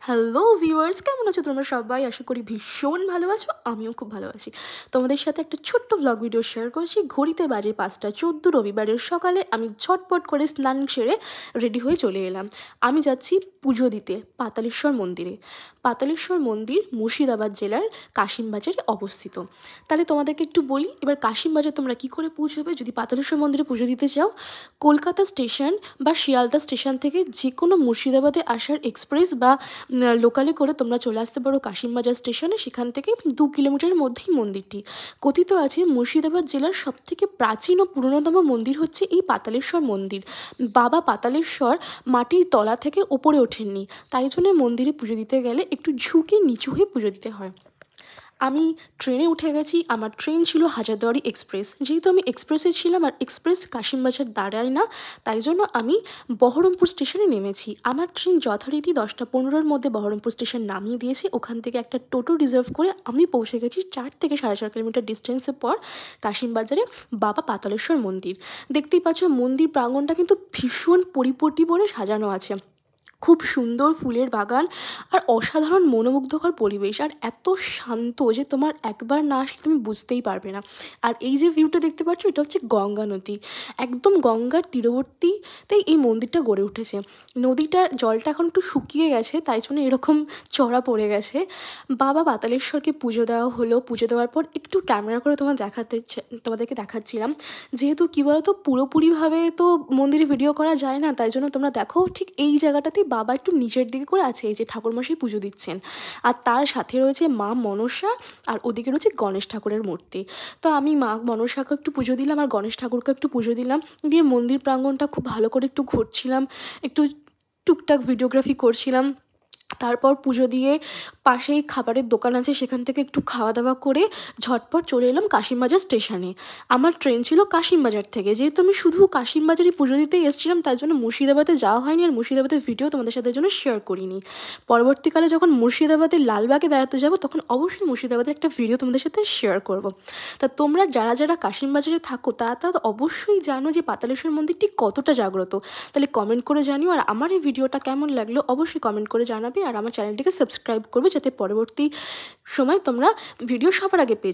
Hello viewers, কেমন আছো তোমরা সবাই? আশা করি ভীষণ ভালো আছো। আমিও খুব ভালো আছি। তোমাদের সাথে একটা ছোট্ট ব্লগ ভিডিও শেয়ার করছি। ঘড়িতে বাজে 5টা 14 রবিবারের সকালে আমি ঝটপট করে স্নান সেরে রেডি হয়ে চলে এলাম। আমি যাচ্ছি পুজো দিতে পাতালেশ্বর মন্দিরে। পাতালেশ্বর মন্দির মুর্শিদাবাদ জেলার কাশিমবাজারে অবস্থিত। তাহলে তোমাদেরকে একটু বলি, এবার কাশিমবাজার তোমরা কী করে পৌঁছবে যদি পাতালেশ্বর মন্দিরে পুজো দিতে চাও। কলকাতা স্টেশন বা শিয়ালদা স্টেশন থেকে যে কোনো মুর্শিদাবাদে আসার এক্সপ্রেস বা লোকালে করে তোমরা চলে আসতে পারো কাশিমবাজার স্টেশনে। সেখান থেকে 2 কিলোমিটারের মধ্যেই মন্দিরটি। কথিত আছে মুর্শিদাবাদ জেলার সবথেকে প্রাচীন ও পুরনোতম মন্দির হচ্ছে এই পাতালেশ্বর মন্দির। বাবা পাতালেশ্বর মাটির তলা থেকে ওপরে ওঠেননি, তাই জন্য মন্দিরে পুজো দিতে গেলে একটু ঝুঁকে নিচু হয়ে পুজো দিতে হয়। আমি ট্রেনে উঠে গেছি। আমার ট্রেন ছিল হাজারদুয়ারি এক্সপ্রেস। যেহেতু আমি এক্সপ্রেসে ছিলাম আর এক্সপ্রেস কাশিমবাজার দাঁড়ায় না, তাই জন্য আমি বহরমপুর স্টেশনে নেমেছি। আমার ট্রেন যথারীতি 10টা 15-র মধ্যে বহরমপুর স্টেশন নামিয়ে দিয়েছে। ওখান থেকে একটা টোটো রিজার্ভ করে আমি পৌঁছে গেছি 4 থেকে 4.5 কিলোমিটার ডিস্টেন্সের পর কাশিমবাজারে বাবা পাতালেশ্বর মন্দির। দেখতেই পাচ্ছ মন্দির প্রাঙ্গণটা কিন্তু ভীষণ পরিপাটি করে সাজানো আছে। খুব সুন্দর ফুলের বাগান আর অসাধারণ মনোমুগ্ধকর পরিবেশ, আর এত শান্ত যে তোমার একবার না আসলে তুমি বুঝতেই পারবে না। আর এই যে ভিউটা দেখতে পাচ্ছ, এটা হচ্ছে গঙ্গা নদী। একদম গঙ্গার তীরবর্তীতেই এই মন্দিরটা গড়ে উঠেছে। নদীটার জলটা এখন একটু শুকিয়ে গেছে, তাই জন্য এরকম চড়া পড়ে গেছে। বাবা পাতালেশ্বরকে পুজো দেওয়া হলো। পুজো দেওয়ার পর একটু ক্যামেরা করে তোমাদেরকে দেখাচ্ছিলাম। যেহেতু কী বলতো, পুরোপুরিভাবে তো মন্দিরে ভিডিও করা যায় না, তাই জন্য তোমরা দেখো ঠিক এই জায়গাটাতেই বাবা একটু নিচের দিকে করে আছে, এই যে ঠাকুরমশাই পুজো দিচ্ছেন। আর তার সাথে রয়েছে মা মনসা, আর ওদিকে রয়েছে গণেশ ঠাকুরের মূর্তি। তো আমি মা মনসাকে একটু পুজো দিলাম আর গণেশ ঠাকুরকে একটু পুজো দিলাম। দিয়ে মন্দির প্রাঙ্গণটা খুব ভালো করে একটু ঘুরছিলাম, একটু টুকটাক ভিডিওগ্রাফি করছিলাম। তারপর পুজো দিয়ে পাশেই খাবারের দোকান আছে, সেখান থেকে একটু খাওয়া দাওয়া করে ঝটপট চলে এলাম কাশিমবাজার স্টেশনে। আমার ট্রেন ছিল কাশিমবাজার থেকে। যেহেতু আমি শুধু কাশিমবাজারে পুজো দিতেই এসেছিলাম, তাই জন্য মুর্শিদাবাদে যাওয়া হয়নি আর মুর্শিদাবাদের ভিডিও তোমাদের সাথে জন্য শেয়ার করিনি। পরবর্তীকালে যখন মুর্শিদাবাদের লালবাগে বেড়াতে যাবো, তখন অবশ্যই মুর্শিদাবাদের একটা ভিডিও তোমাদের সাথে শেয়ার করব। তা তোমরা যারা যারা কাশিমবাজারে থাকো তারা অবশ্যই জানো যে পাতালেশ্বর মন্দিরটি কতটা জাগ্রত। তাহলে কমেন্ট করে জানিও, আর আমার এই ভিডিওটা কেমন লাগলো অবশ্যই কমেন্ট করে জানাবে। আর আমার চ্যানেলটিকে সাবস্ক্রাইব করবে, যাতে পরবর্তী সময় তোমরা ভিডিও সবার আগে পেয়ে